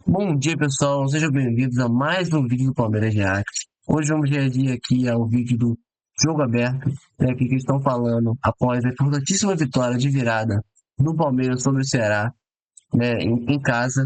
Bom dia, pessoal. Sejam bem-vindos a mais um vídeo do Palmeiras React. Hoje vamos reagir aqui ao vídeo do Jogo Aberto, né, que estão falando após a importantíssima vitória de virada do Palmeiras sobre o Ceará, né, em casa,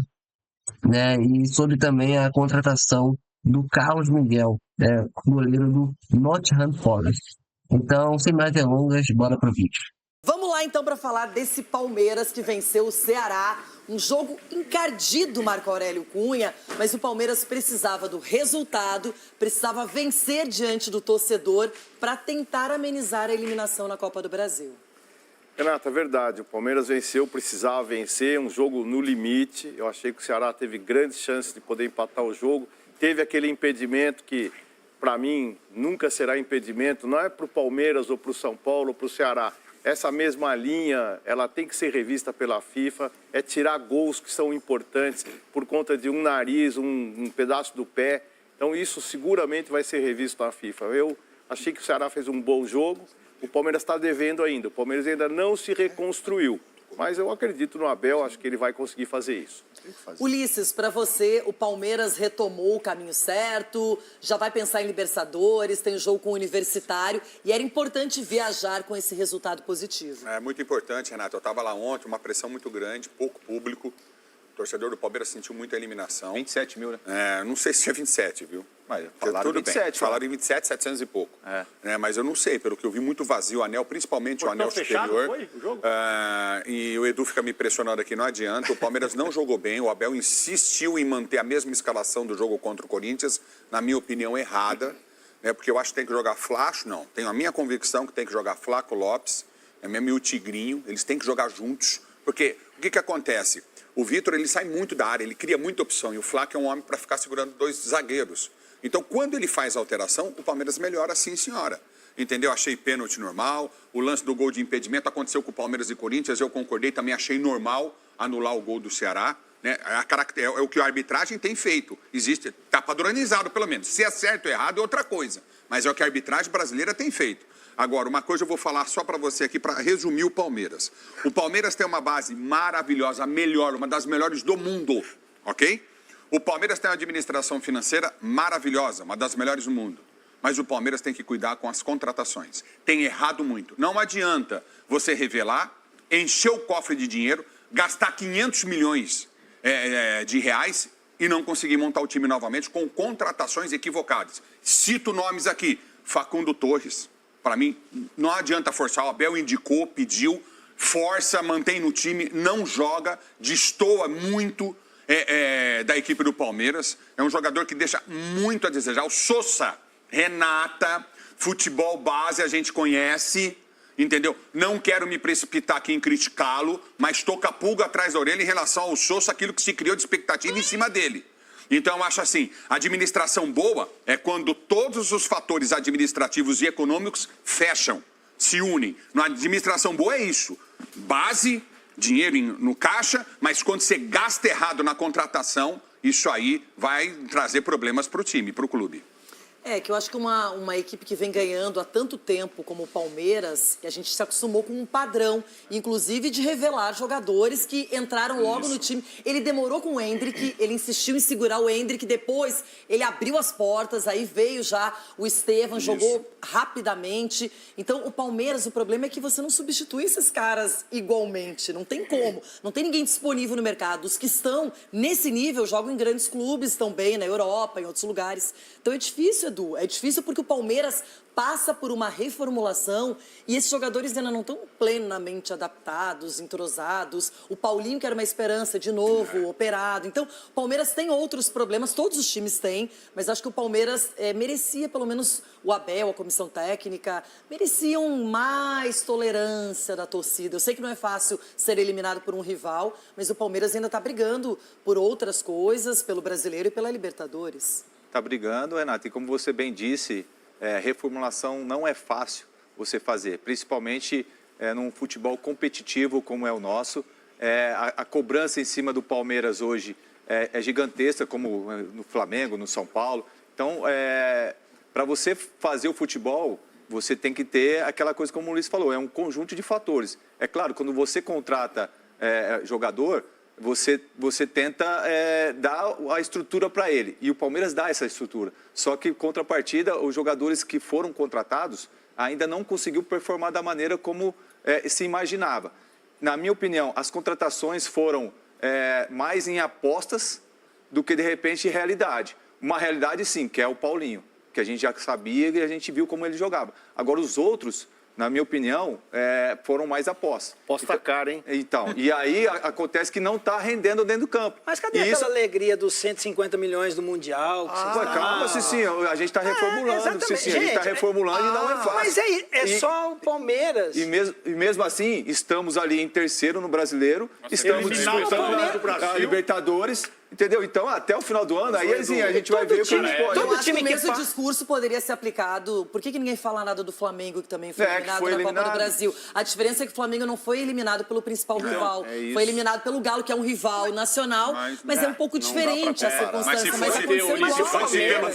né, e sobre também a contratação do Carlos Miguel, né, goleiro do Nottingham Forest. Então, sem mais delongas, bora pro vídeo. Vamos lá então para falar desse Palmeiras que venceu o Ceará. Um jogo encardido, Marco Aurélio Cunha, mas o Palmeiras precisava do resultado, precisava vencer diante do torcedor para tentar amenizar a eliminação na Copa do Brasil. Renata, é verdade. O Palmeiras venceu, precisava vencer, um jogo no limite. Eu achei que o Ceará teve grandes chances de poder empatar o jogo. Teve aquele impedimento que, para mim, nunca será impedimento. Não é para o Palmeiras ou para o São Paulo ou para o Ceará. Essa mesma linha, ela tem que ser revista pela FIFA. É tirar gols que são importantes por conta de um nariz, um pedaço do pé. Então, isso seguramente vai ser revisto na FIFA. Eu achei que o Ceará fez um bom jogo. O Palmeiras está devendo ainda. O Palmeiras ainda não se reconstruiu. Mas eu acredito no Abel, acho que ele vai conseguir fazer isso. Ulisses, para você, o Palmeiras retomou o caminho certo, já vai pensar em Libertadores, tem jogo com o Universitário, e era importante viajar com esse resultado positivo. É muito importante, Renato. Eu estava lá ontem, uma pressão muito grande, pouco público. O torcedor do Palmeiras sentiu muita eliminação. 27 mil, né? Não sei se tinha 27, viu? Mas falaram tudo 27. bem. Falaram em 27, 700 e pouco. Mas eu não sei, pelo que eu vi, muito vazio o anel, principalmente o anel superior. Foi o jogo? E o Edu fica me pressionando aqui, não adianta. O Palmeiras não jogou bem, o Abel insistiu em manter a mesma escalação do jogo contra o Corinthians, na minha opinião, errada. Porque eu acho que tem que jogar Flacho, não. Tenho a minha convicção que tem que jogar Flaco Lopes, mesmo e o Tigrinho, eles têm que jogar juntos. Porque o que acontece? O Vitor, ele sai muito da área, ele cria muita opção, e o Flaco é um homem para ficar segurando dois zagueiros. Então, quando ele faz a alteração, o Palmeiras melhora, sim, senhora. Entendeu? Achei pênalti normal, o lance do gol de impedimento aconteceu com o Palmeiras e Corinthians, eu concordei, também achei normal anular o gol do Ceará. É o que a arbitragem tem feito. Existe, está padronizado pelo menos. Se é certo ou errado é outra coisa, mas é o que a arbitragem brasileira tem feito. Agora, uma coisa eu vou falar só para você aqui, para resumir o Palmeiras. O Palmeiras tem uma base maravilhosa, a melhor, uma das melhores do mundo, ok? O Palmeiras tem uma administração financeira maravilhosa, uma das melhores do mundo. Mas o Palmeiras tem que cuidar com as contratações. Tem errado muito. Não adianta você revelar, encher o cofre de dinheiro, gastar 500 milhões de reais e não conseguir montar o time novamente com contratações equivocadas. Cito nomes aqui. Facundo Torres. Para mim, não adianta forçar. O Abel indicou, pediu, força, mantém no time, não joga, destoa muito da equipe do Palmeiras. É um jogador que deixa muito a desejar. O Sousa, Renata, futebol base a gente conhece, entendeu? Não quero me precipitar aqui em criticá-lo, mas estou com a pulga atrás da orelha em relação ao Sousa, aquilo que se criou de expectativa em cima dele. Então, eu acho assim, administração boa é quando todos os fatores administrativos e econômicos fecham, se unem. Na administração boa é isso, base, dinheiro no caixa, mas quando você gasta errado na contratação, isso aí vai trazer problemas para o time, para o clube. Que eu acho que uma equipe que vem ganhando há tanto tempo como o Palmeiras, a gente se acostumou com um padrão, inclusive de revelar jogadores que entraram logo no time. Ele demorou com o Endrick, ele insistiu em segurar o Endrick, depois ele abriu as portas, aí veio já o Estevam, jogou rapidamente. Então, o Palmeiras, o problema é que você não substitui esses caras igualmente, não tem como. Não tem ninguém disponível no mercado. Os que estão nesse nível jogam em grandes clubes, estão bem na Europa, em outros lugares. Então, é difícil, Edu. É difícil porque o Palmeiras passa por uma reformulação e esses jogadores ainda não estão plenamente adaptados, entrosados. O Paulinho, que era uma esperança, de novo, operado. Então, o Palmeiras tem outros problemas, todos os times têm, mas acho que o Palmeiras merecia, pelo menos o Abel, a comissão técnica, mereciam mais tolerância da torcida. Eu sei que não é fácil ser eliminado por um rival, mas o Palmeiras ainda está brigando por outras coisas, pelo Brasileiro e pela Libertadores. Está brigando, Renato, e como você bem disse, reformulação não é fácil você fazer, principalmente num futebol competitivo como é o nosso. A cobrança em cima do Palmeiras hoje é gigantesca, como no Flamengo, no São Paulo. Então, para você fazer o futebol, você tem que ter aquela coisa como o Luiz falou, é um conjunto de fatores. É claro, quando você contrata jogador, você tenta dar a estrutura para ele. E o Palmeiras dá essa estrutura. Só que, em contrapartida, os jogadores que foram contratados ainda não conseguiu performar da maneira como se imaginava. Na minha opinião, as contratações foram mais em apostas do que, de repente, realidade. Uma realidade, sim, que é o Paulinho, que a gente já sabia e a gente viu como ele jogava. Agora, os outros, na minha opinião, foram mais apostas. Aposta cara, hein? Então, e aí acontece que não está rendendo dentro do campo. Mas cadê E aquela alegria dos 150 milhões do Mundial? Calma, Cicinho, a gente está reformulando, exatamente. Cicinho, a gente está Gente, reformulando e não é fácil. Mas só o Palmeiras. E mesmo assim, estamos ali em terceiro no Brasileiro, estamos eliminado disputando a Libertadores, entendeu? Então, até o final do ano, aí assim, a gente vai ver o que a gente pode. Eu acho que o time que mesmo discurso poderia ser aplicado. Por que ninguém fala nada do Flamengo, que também foi eliminado que foi na Copa eliminado. do Brasil? A diferença é que o Flamengo não foi eliminado pelo principal rival. Foi eliminado pelo Galo, que é um rival nacional, mas é um pouco diferente a circunstância. Mas aconteceu igual ao Palmeiras.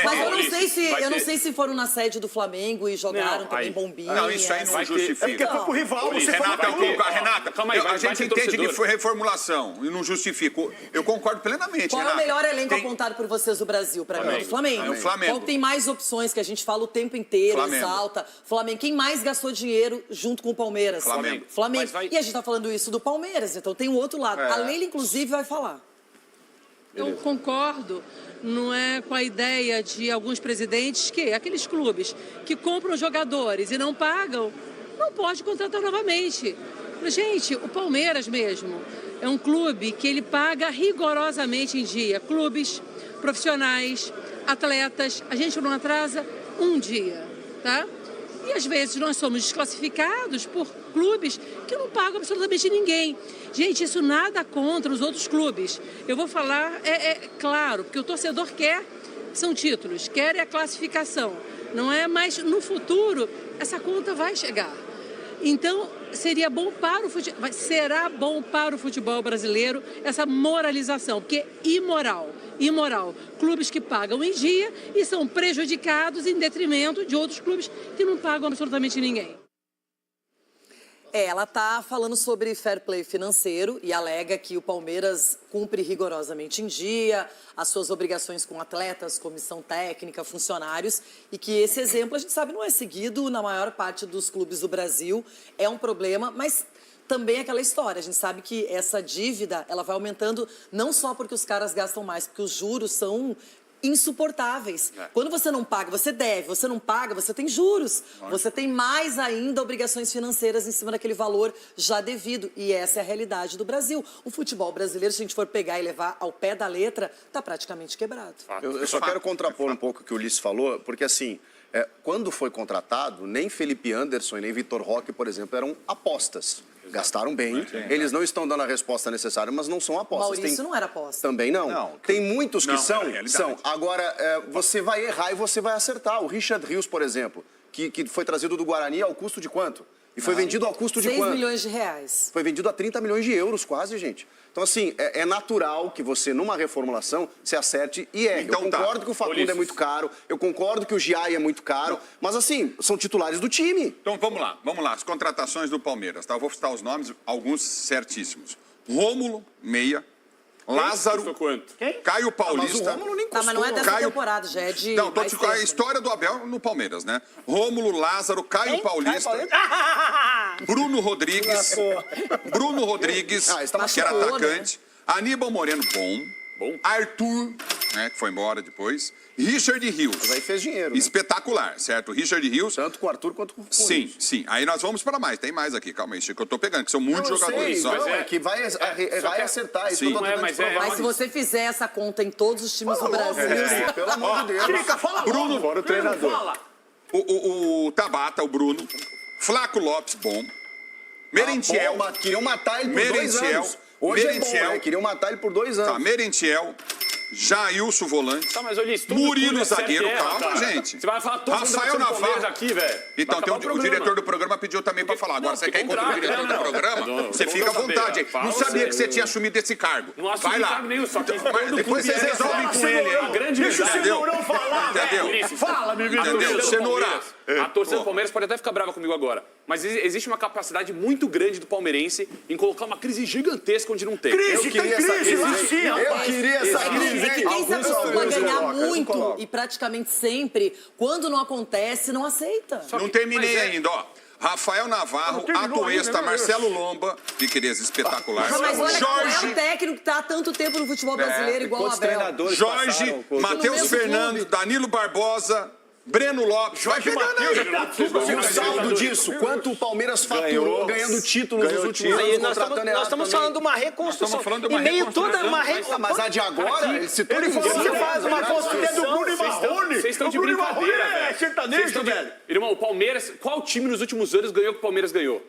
Mas eu não sei se foram na sede do Flamengo e jogaram também bombinha. Não, isso aí não justifica. É porque foi pro rival, você Renata, Calma aí, a gente entende que torcedor. foi reformulação e não justifica. Eu concordo plenamente, Qual é o Renata. melhor elenco apontado por vocês do Brasil? Para mim, é o Flamengo. É o Flamengo. Qual tem mais opções que a gente fala o tempo inteiro, Flamengo. exalta? Flamengo. Quem mais gastou dinheiro junto com o Palmeiras? Flamengo. E a gente tá falando isso do Palmeiras, então tem o outro lado. A Leila, inclusive, vai falar. Eu concordo, não é com a ideia de alguns presidentes que aqueles clubes que compram jogadores e não pagam, não pode contratar novamente. Gente, o Palmeiras mesmo é um clube que ele paga rigorosamente em dia. Clubes, profissionais, atletas, a gente não atrasa um dia, tá? E às vezes nós somos desclassificados por clubes que não pagam absolutamente ninguém. Gente, isso nada contra os outros clubes. Eu vou falar, claro, porque o torcedor quer, são títulos, quer a classificação. Não é, mas no futuro essa conta vai chegar. Então, será bom para o futebol brasileiro essa moralização, porque é imoral. Clubes que pagam em dia e são prejudicados em detrimento de outros clubes que não pagam absolutamente ninguém. Ela está falando sobre fair play financeiro e alega que o Palmeiras cumpre rigorosamente em dia as suas obrigações com atletas, comissão técnica, funcionários, e que esse exemplo, a gente sabe, não é seguido na maior parte dos clubes do Brasil. É um problema, mas também aquela história. A gente sabe que essa dívida ela vai aumentando não só porque os caras gastam mais, porque os juros são insuportáveis. Quando você não paga, você deve. Você não paga, você tem juros. Você tem mais ainda obrigações financeiras em cima daquele valor já devido. E essa é a realidade do Brasil. O futebol brasileiro, se a gente for pegar e levar ao pé da letra, está praticamente quebrado. Eu só quero contrapor um pouco o que o Ulisses falou, porque assim, quando foi contratado, nem Felipe Anderson e nem Vitor Roque, por exemplo, eram apostas. Gastaram bem, eles não estão dando a resposta necessária, mas não são apostas. Maurício não era aposta. Também não. Tem muitos que são. Agora, você vai errar e você vai acertar. O Richard Rios, por exemplo, que foi trazido do Guarani ao custo de quanto? E foi vendido ao custo de 6 quanto? milhões de reais. Foi vendido a 30 milhões de euros quase, gente. Então, assim, é natural que você, numa reformulação, se acerte e erre. Então, eu concordo que o Facundo é muito caro, eu concordo que o Giai é muito caro, mas, assim, são titulares do time. Então, vamos lá. As contratações do Palmeiras, tá? Eu vou citar os nomes, alguns certíssimos. Rômulo, meia. Lázaro, Caio Paulista. Mas o Rômulo nem custou. Mas não é dessa temporada, já é de Não, mais a tempo. história do Abel no Palmeiras, né? Rômulo, Lázaro, Caio Paulista, Bruno Rodrigues, que era atacante, Aníbal Moreno, bom, Arthur, né, que foi embora depois, Richard Rios. Mas aí fez dinheiro, né? Espetacular, certo? Richard Rios. Tanto com o Arthur quanto com o Sim. Aí nós vamos para mais. Tem mais aqui, calma aí, isso que eu tô pegando, que são muitos jogadores. É que vai errar e acertar. Isso Sim. eu tô tentando te provar. Mas se você fizer essa conta em todos os times do Brasil... Pelo amor de Deus. Bruno, Fora o treinador. O Tabata, o Bruno, Flaco Lopes, bom, Merentiel. Queriam matar ele por 2 anos. Hoje é bom, né? Queriam matar ele por 2 anos. Tá, Merentiel, Jailson volante, Tá, mas Ulisses, Murilo zagueiro, calma, cara. gente. Você vai falar todo mundo Rafael do Palmeiras Navarro aqui, velho. Então, Vai tem acabar o diretor do programa pediu também para falar. Agora, você quer encontrar o diretor do programa? Você fica à vontade. Hein? Não sabia que você tinha assumido esse cargo. Não assumi Vai lá. cargo nenhum, só que Mas depois vocês resolvem com ele aí. Deixa o Cenourão falar, velho. Fala, Entendeu? Cenoura. A torcida do Palmeiras pode até ficar brava comigo agora. Mas existe uma capacidade muito grande do palmeirense em colocar uma crise gigantesca onde não tem. Eu queria essa crise. Eu queria essa crise. É que quem se acostuma a ganhar colocam, muito e praticamente sempre, quando não acontece, não aceita. Não terminei ainda, ó. Rafael Navarro, Atuesta, Marcelo Lomba, Piquerez espetacular. Mas olha, qual é o Jorge, técnico que tá há tanto tempo no futebol brasileiro igual o Quantos Abel? treinadores Jorge, passaram por- Matheus mesmo Fernando, clube. Danilo Barbosa, Breno Lopes. Vai pegando aí. E o saldo disso, quanto o Palmeiras faturou ganhando títulos nos últimos Aí anos, nós contratando estamos errado falando de também. uma reconstrução. Nós estamos falando de E uma meio reconstrução. toda uma Mas a de agora, ele citou Ele falou que ninguém. faz uma construção. Vocês estão de brincadeira, velho. sertanejo, velho. Irmão, o Palmeiras, qual time nos últimos anos ganhou o que o Palmeiras ganhou?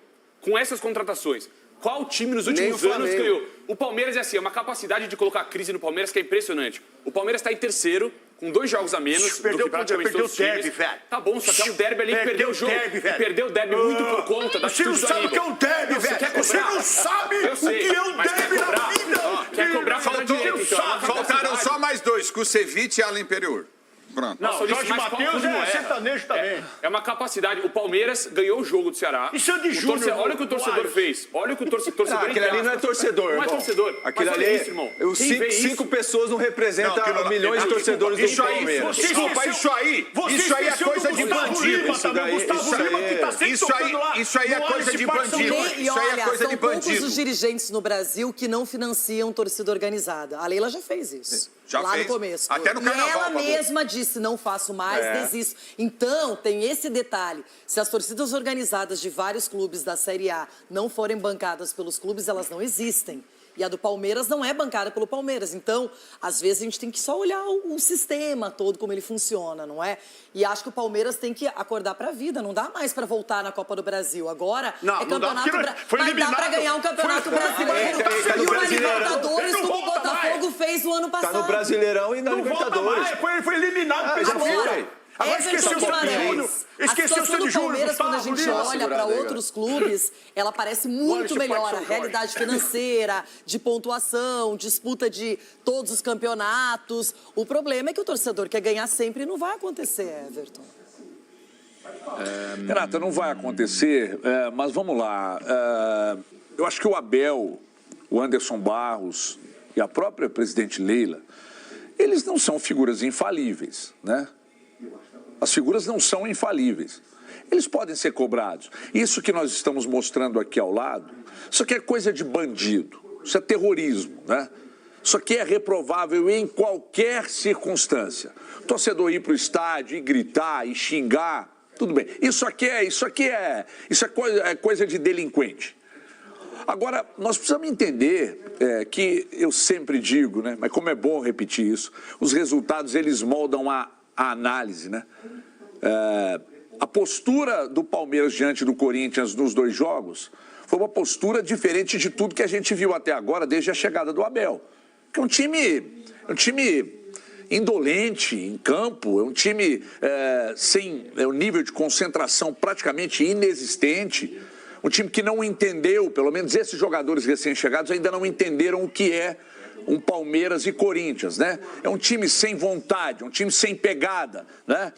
Com essas contratações. Qual time nos Nem últimos o anos Flamengo. ganhou? O Palmeiras é assim, é uma capacidade de colocar crise no Palmeiras que é impressionante. O Palmeiras está em terceiro, com 2 jogos a menos Perdeu do que praticamente perdeu todos os times. o derby, velho. Tá bom, só que é um derby ali que Perdeu perdeu o jogo. o derby, velho. E perdeu o derby muito por conta da Você não atitude do sabe o que é Aníbal. um derby, Não, você velho. quer Você cobrar. não sabe Eu sei, o que é um mas quer derby na cobrar. vida. Quer cobrar pela direita, então. É uma Faltaram capacidade. só mais 2, Kusevich e Alan Perur. Pronto. Não, Nossa, Jorge mas qual Matheus clube não é sertanejo também. É uma capacidade. O Palmeiras ganhou o jogo do Ceará. E Sandy O Júnior, olha o que o torcedor Soares. fez. Olha o que o torcedor Aquele ali não é torcedor, Não é irmão. torcedor. Aquilo Mas ali, olha isso, irmão. os Quem vê isso- 5 pessoas não representam Não, aquilo lá- milhões de torcedores do Isso aí, Palmeiras. desculpa, isso aí é coisa de bandido. Isso daí, Isso aí é coisa de bandido. E Isso aí é olha, coisa são de poucos bandido. os dirigentes no Brasil que não financiam torcida organizada. A Leila já fez isso. Já lá fez. no começo. Até no carnaval, E ela pagou. mesma disse, não faço mais, desisto. Então, tem esse detalhe. Se as torcidas organizadas de vários clubes da Série A não forem bancadas pelos clubes, elas não existem. E a do Palmeiras não é bancada pelo Palmeiras. Então, às vezes, a gente tem que só olhar o sistema todo, como ele funciona, não é? E acho que o Palmeiras tem que acordar para a vida. Não dá mais para voltar na Copa do Brasil. Agora Não, é não dá, campeonato porque foi Mas dá eliminado. para ganhar um campeonato brasileiro. Tá E no uma Brasileirão. Libertadores, Ele não como o volta Botafogo fez no ano Tá passado. no Brasileirão e na Não volta Libertadores. mais, foi eliminado pelo já Palmeiras. foi. Agora Everton esqueceu o Sandy Guimarães. Júnior. A Esqueceu o situação Sandy do Júnior. Palmeiras, quando a Gustavo gente Lima. olha para outros clubes, ela parece muito melhor. A realidade financeira, de pontuação, disputa de todos os campeonatos. O problema é que o torcedor quer ganhar sempre e não vai acontecer, Everton. Renata, não vai acontecer, mas vamos lá. Eu acho que o Abel, o Anderson Barros e a própria presidente Leila, eles não são figuras infalíveis, né? As figuras não são infalíveis. Eles podem ser cobrados. Isso que nós estamos mostrando aqui ao lado, isso aqui é coisa de bandido, isso é terrorismo, né? Isso aqui é reprovável em qualquer circunstância. O torcedor ir para o estádio e gritar e xingar, tudo bem. Isso é coisa de delinquente. Agora, nós precisamos entender que eu sempre digo, né? Mas como é bom repetir isso, os resultados eles moldam a análise, né? A postura do Palmeiras diante do Corinthians nos 2 jogos foi uma postura diferente de tudo que a gente viu até agora, desde a chegada do Abel. Que é um time indolente em campo, é um time sem um nível de concentração praticamente inexistente, um time que não entendeu, pelo menos esses jogadores recém-chegados ainda não entenderam o que é um Palmeiras e Corinthians, né? É um time sem vontade, um time sem pegada, né?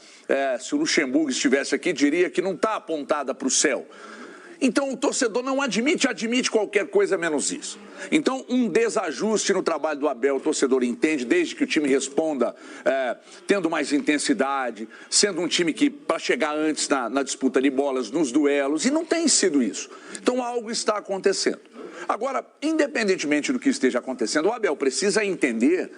Se o Luxemburgo estivesse aqui, diria que não está apontada para o céu. Então, o torcedor não admite qualquer coisa menos isso. Então, um desajuste no trabalho do Abel, o torcedor entende, desde que o time responda tendo mais intensidade, sendo um time que, para chegar antes na disputa de bolas, nos duelos, e não tem sido isso. Então, algo está acontecendo. Agora, independentemente do que esteja acontecendo, o Abel precisa entender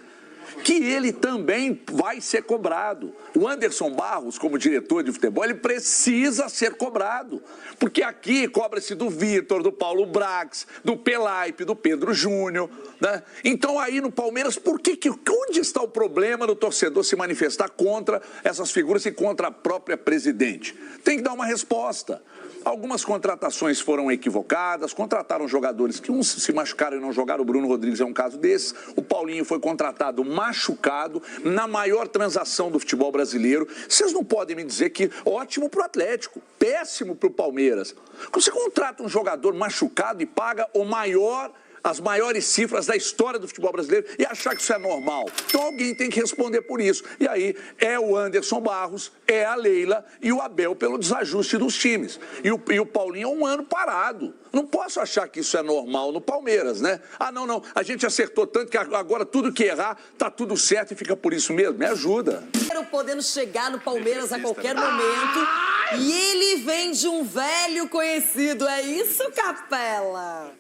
que ele também vai ser cobrado. O Anderson Barros, como diretor de futebol, ele precisa ser cobrado. Porque aqui cobra-se do Vitor, do Paulo Brax, do Pelaipe, do Pedro Júnior, né? Então aí no Palmeiras, onde está o problema do torcedor se manifestar contra essas figuras e contra a própria presidente? Tem que dar uma resposta. Algumas contratações foram equivocadas, contrataram jogadores que uns se machucaram e não jogaram, o Bruno Rodrigues é um caso desses, o Paulinho foi contratado machucado na maior transação do futebol brasileiro. Vocês não podem me dizer que ótimo para o Atlético, péssimo para o Palmeiras. Quando você contrata um jogador machucado e paga o maior as maiores cifras da história do futebol brasileiro e achar que isso é normal. Então alguém tem que responder por isso. E aí é o Anderson Barros, é a Leila e o Abel pelo desajuste dos times. E o Paulinho é um ano parado. Não posso achar que isso é normal no Palmeiras, né? Ah, não, a gente acertou tanto que agora tudo que errar tá tudo certo e fica por isso mesmo. Me ajuda. Podendo chegar no Palmeiras a qualquer momento. E ele vem de um velho conhecido. É isso, Capela?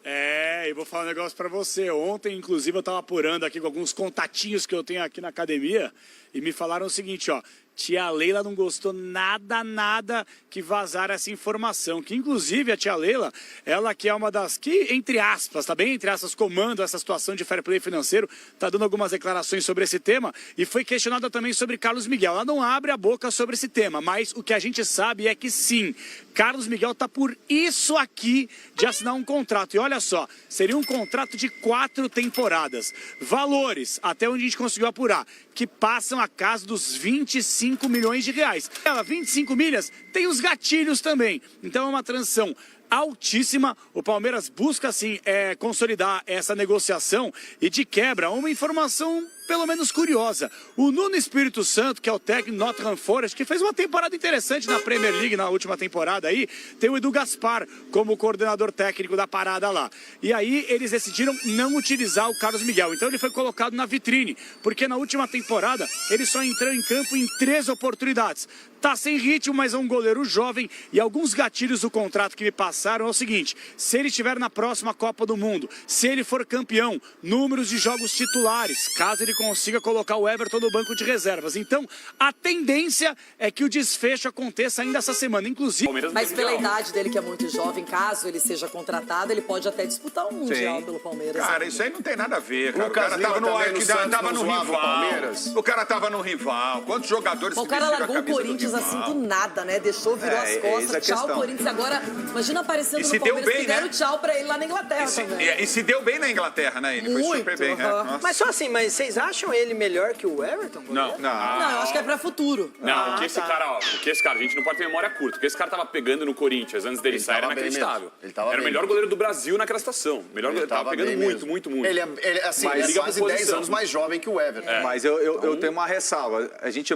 E vou falar um negócio pra você. Ontem, inclusive, eu tava apurando aqui com alguns contatinhos que eu tenho aqui na academia e me falaram o seguinte, ó. Tia Leila não gostou nada que vazar essa informação. Que, inclusive, a tia Leila, ela que é uma das que, entre aspas, tá bem? Entre aspas, comanda essa situação de fair play financeiro, tá dando algumas declarações sobre esse tema e foi questionada também sobre Carlos Miguel. Ela não abre a boca sobre esse tema, mas o que a gente sabe é que sim, Carlos Miguel tá por isso aqui de assinar um contrato. E olha só, seria um contrato de 4 temporadas. Valores, até onde a gente conseguiu apurar, que passam a casa dos 25 milhões de reais. Ela, 25 milhas, tem os gatilhos também. Então é uma transição altíssima. O Palmeiras busca, assim, consolidar essa negociação e, de quebra, uma informação pelo menos curiosa. O Nuno Espírito Santo, que é o técnico do Nottingham Forest, que fez uma temporada interessante na Premier League na última temporada aí, tem o Edu Gaspar como coordenador técnico da parada lá. E aí eles decidiram não utilizar o Carlos Miguel. Então ele foi colocado na vitrine, porque na última temporada ele só entrou em campo em 3 oportunidades. Tá sem ritmo, mas é um goleiro jovem e alguns gatilhos do contrato que me passaram é o seguinte: se ele estiver na próxima Copa do Mundo, se ele for campeão, números de jogos titulares, caso ele consiga colocar o Everton no banco de reservas. Então, a tendência é que o desfecho aconteça ainda essa semana, inclusive... Mas pela idade dele, que é muito jovem, caso ele seja contratado, ele pode até disputar um Mundial pelo Palmeiras. Cara, isso aí não tem nada a ver, cara. O Lucas cara Lima tava no também no Santos, tava não no zoava o rival. Palmeiras. O cara tava no rival. Quantos jogadores O cara largou o Corinthians assim do nada, né? Deixou, virou as costas, tchau Corinthians. Agora, imagina aparecendo no Palmeiras, que deram tchau pra ele lá na Inglaterra também. E se deu bem na Inglaterra, né? Ele foi super bem. Mas só assim, mas vocês acham ele melhor que o Everton? Não. Não, eu acho que é pra futuro. Não, esse cara, a gente não pode ter memória curta. O que esse cara tava pegando no Corinthians antes dele sair era inacreditável. Era o melhor goleiro do Brasil naquela situação. Melhor goleiro, tava pegando muito. Ele é, assim, ele é quase 10 anos mais jovem que o Everton. Mas eu tenho uma ressalva. A gente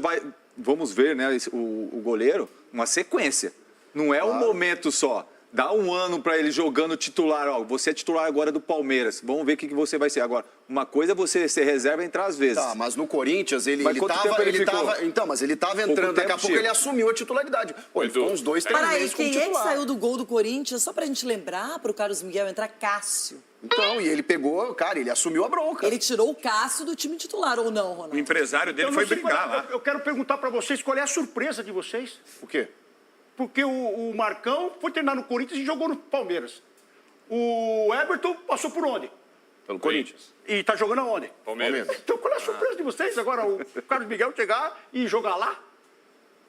vamos ver, né, o goleiro, uma sequência. Não é um momento só. Dá um ano para ele jogando titular. Ó, você é titular agora do Palmeiras. Vamos ver o que você vai ser. Agora, uma coisa é você ser reserva e entrar às vezes. Tá, mas no Corinthians ele tava. Então, mas ele tava entrando, daqui a pouco ele assumiu a titularidade. Pô, ele ficou uns 2, 3 meses como quem titular. é que saiu do gol do Corinthians? Só pra gente lembrar, pro Carlos Miguel entrar, Cássio. Então, e ele pegou, cara, ele assumiu a bronca. Ele tirou o Cássio do time titular, ou não, Ronaldo? O empresário dele foi brigar lá. Eu quero perguntar pra vocês qual é a surpresa de vocês. O quê? Porque o Marcão foi treinar no Corinthians e jogou no Palmeiras. O Everton passou por onde? Pelo Corinthians. E tá jogando aonde? Palmeiras. Então qual é a surpresa de vocês agora? O Carlos Miguel chegar e jogar lá?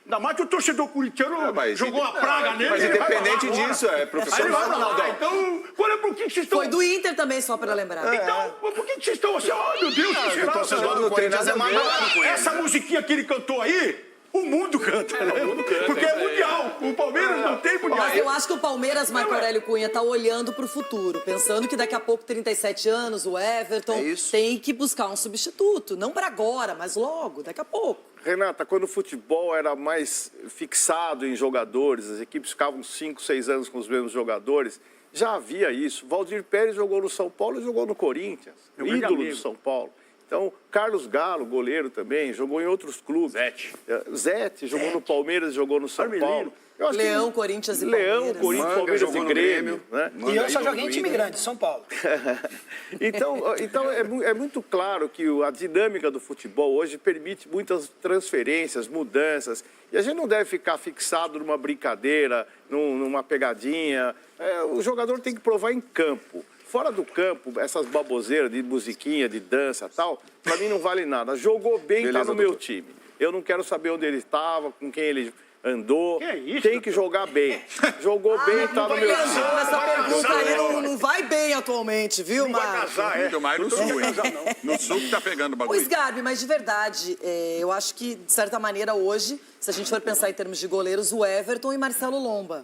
Ainda mais que o torcedor corintiano jogou uma praga nele. Mas independente disso, é profissional, Ronaldo. Então, por que vocês estão... Foi do Inter também, só pra lembrar. Então, por que vocês estão assim? Oh, meu Deus, o torcedor do Corinthians é magoado com ele. Essa musiquinha que ele cantou aí, o mundo canta, né? Porque é mundial. O Palmeiras não tem mundial. Mas eu acho que o Palmeiras, Marco Aurélio Cunha, tá olhando pro futuro, pensando que daqui a pouco, 37 anos, o Everton tem que buscar um substituto. Não pra agora, mas logo, daqui a pouco. Renata, quando o futebol era mais fixado em jogadores, as equipes ficavam 5, 6 anos com os mesmos jogadores, já havia isso. Valdir Pérez jogou no São Paulo e jogou no Corinthians, ídolo do São Paulo. Então, Carlos Galo, goleiro também, jogou em outros clubes. Zete jogou no Palmeiras, jogou no São Paulo. Leão, Corinthians e Palmeiras. Leão, Corinthians, Palmeiras e Grêmio. Né? E eu só joguei em time grande, São Paulo. Então é muito claro que a dinâmica do futebol hoje permite muitas transferências, mudanças. E a gente não deve ficar fixado numa brincadeira, numa pegadinha. O jogador tem que provar em campo. Fora do campo, essas baboseiras de musiquinha, de dança e tal, pra mim não vale nada. Jogou bem, tá no meu time. Eu não quero saber onde ele estava, com quem ele andou. Tem que jogar bem. Jogou bem, tá no meu time. Essa pergunta aí não vai bem atualmente, viu, Marcos? Muito mais no sul, hein? No sul que tá pegando o bagulho. Ô, Sgarbi, mas de verdade, eu acho que, de certa maneira, hoje, se a gente for pensar em termos de goleiros, o Everton e Marcelo Lomba.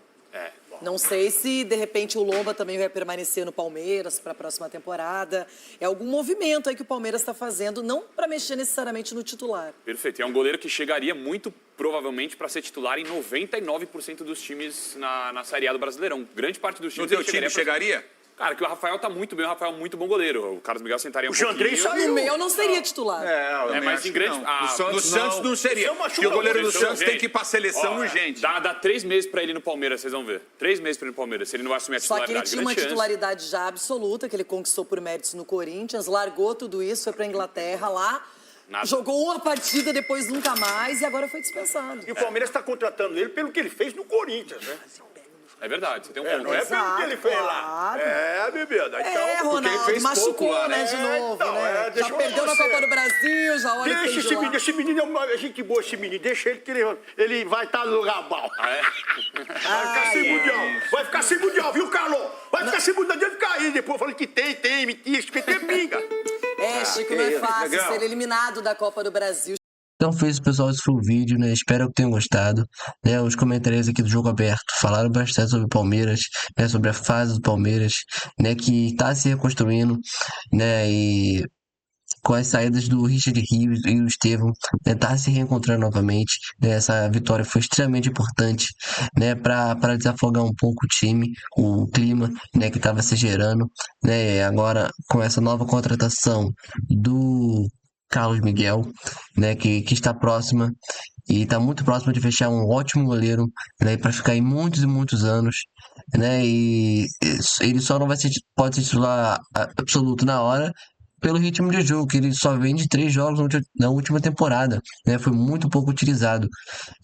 Não sei se, de repente, o Lomba também vai permanecer no Palmeiras para a próxima temporada. É algum movimento aí que o Palmeiras está fazendo, não para mexer necessariamente no titular. Perfeito. É um goleiro que chegaria muito provavelmente para ser titular em 99% dos times na Série A do Brasileirão. Grande parte dos times... No teu time chegaria? Cara, que o Rafael tá muito bem, o Rafael é muito bom goleiro. O Carlos Miguel sentaria um pouquinho. O Jandrei saiu. No meu não seria titular. Mas em grande... No Santos não seria. Porque o goleiro do Santos tem que ir pra seleção urgente. Dá 3 meses pra ele no Palmeiras, vocês vão ver. 3 meses pra ele no Palmeiras, se ele não vai assumir a Só titularidade. que ele tinha uma titularidade já absoluta, que ele conquistou por méritos no Corinthians, largou tudo isso, foi pra Inglaterra lá, jogou uma partida, depois nunca mais e agora foi dispensado. E o Palmeiras está contratando ele pelo que ele fez no Corinthians, né? É verdade, você tem um ponto. Não é pelo que ele fez lá. Bebida. Então, Ronaldo, ele fez machucou, pouco lá, né, de novo, né? Já deixa perdeu na Copa do Brasil, já olha Deixa esse menino é uma gente boa, esse menino. Deixa ele que ele vai estar no lugar bom. Vai ficar sem mundial. Vai ficar sem mundial, viu, Carlos? Vai ficar sem mundial, deve cair. Depois falando que tem, mentira, que tem pinga. Chico, não é fácil ser eliminado da Copa do Brasil. Então foi isso, pessoal, esse foi o vídeo, né? Espero que tenham gostado, né? Os comentários aqui do Jogo Aberto falaram bastante sobre o Palmeiras, né? Sobre a fase do Palmeiras, né? Que está se reconstruindo, né? E com as saídas do Richard Rios e do Estevão, né? Tá se reencontrando novamente, né? Essa vitória foi extremamente importante, né? Para desafogar um pouco o time, o clima, né? Que estava se gerando, né? Agora com essa nova contratação do Carlos Miguel, né, que está próxima e está muito próximo de fechar um ótimo goleiro, né, para ficar aí muitos e muitos anos, né, e ele só não pode ser titular absoluto na hora pelo ritmo de jogo, que ele só vem de 3 jogos na última temporada, né, foi muito pouco utilizado,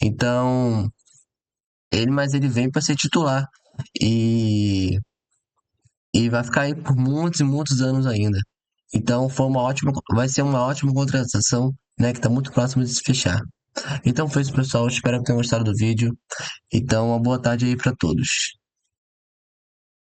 então mas ele vem para ser titular e vai ficar aí por muitos e muitos anos ainda. Então vai ser uma ótima contratação, né, que está muito próximo de se fechar. Então foi isso, pessoal. Espero que tenham gostado do vídeo. Então, uma boa tarde aí para todos.